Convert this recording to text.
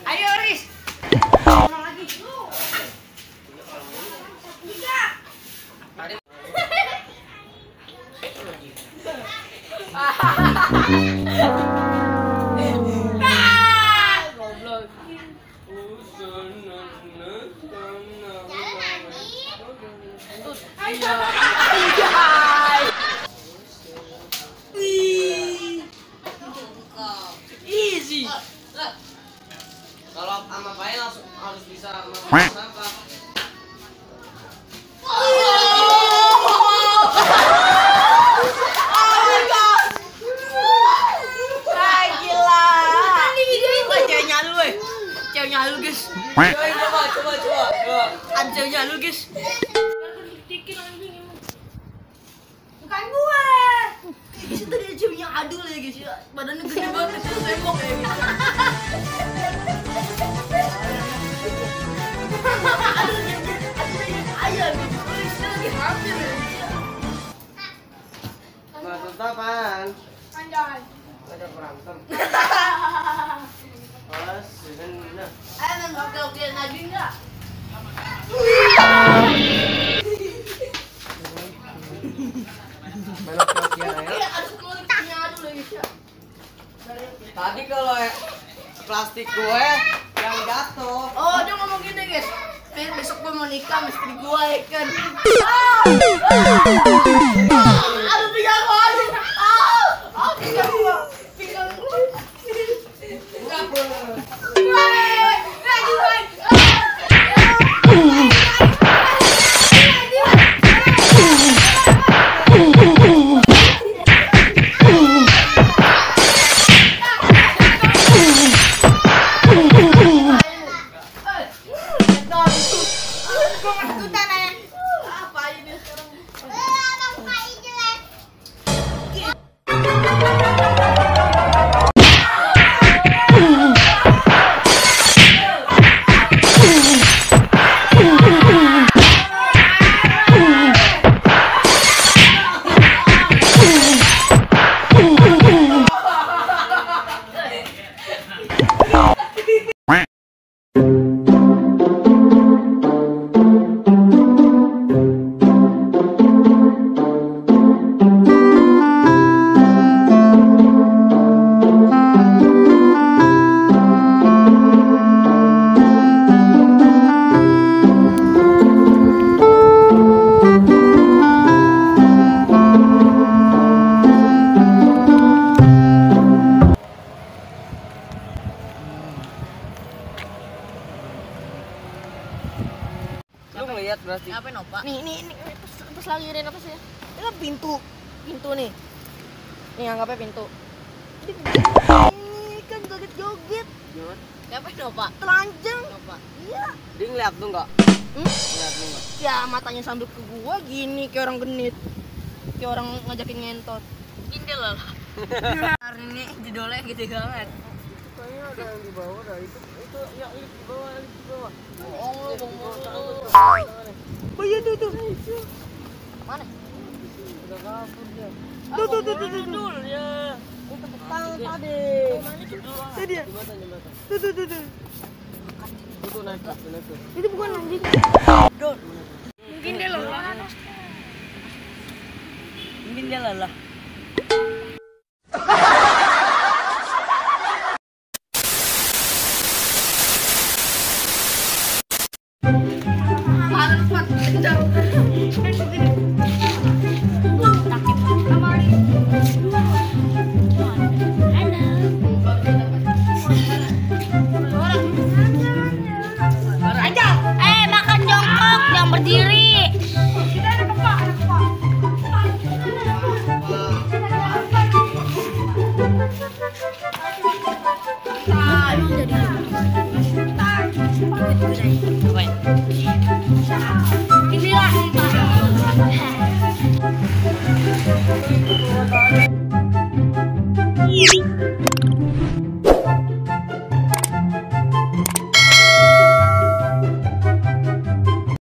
Ayo Riz. Lagi. Goblok. Easy. Kalau sama Pai langsung harus bisa memasak apa? Nyalu guys. Coba. Anjir nyalu guys. Bukan gue. Itu tadi ceweknya adul ya guys ya. Badannya gede banget itu tembok ya guys. Aduh ayam gitu. Ini lagi hamil ya. Maksud apaan? Anjay. Ada berantem. Alas, nah. Ayo oke lagi enggak? Melok kian ya. Iya, harus kulitnya dulu guys ya. Tadi kalau plastik gue yang jatuh. Oh, dia ngomong gini guys. Besok gue mau nikah sama istri gue ya kan. Aduh pinggang gue. Pinggang gue. Pinggang gue. Enggak boleh. Lu ngeliat berarti. Ngapain opa? Nih, pas lagi Ren apa sih? Ini kan pintu nih. Nih anggapnya pintu. Ini kan joget-joget. Ngapain opa? Telanjang. Opa. Iya. Dia ngeliat lu enggak? Ngeliat lu enggak? Ya matanya sambil ke gua gini kayak orang genit. Kayak orang ngajakin ngentot. Indel lah. Hari ini judulnya gede banget. Kayaknya ada yang di bawah dah. Itu yang di bawah. Oh, iya tuh. Mana? Udah kabur dia. Tuh ya. Itu petang tadi. Tadi ya. Jembatan. Tuh. Itu naik. Itu bukan anjing. Dol. Mungkin dia lelah.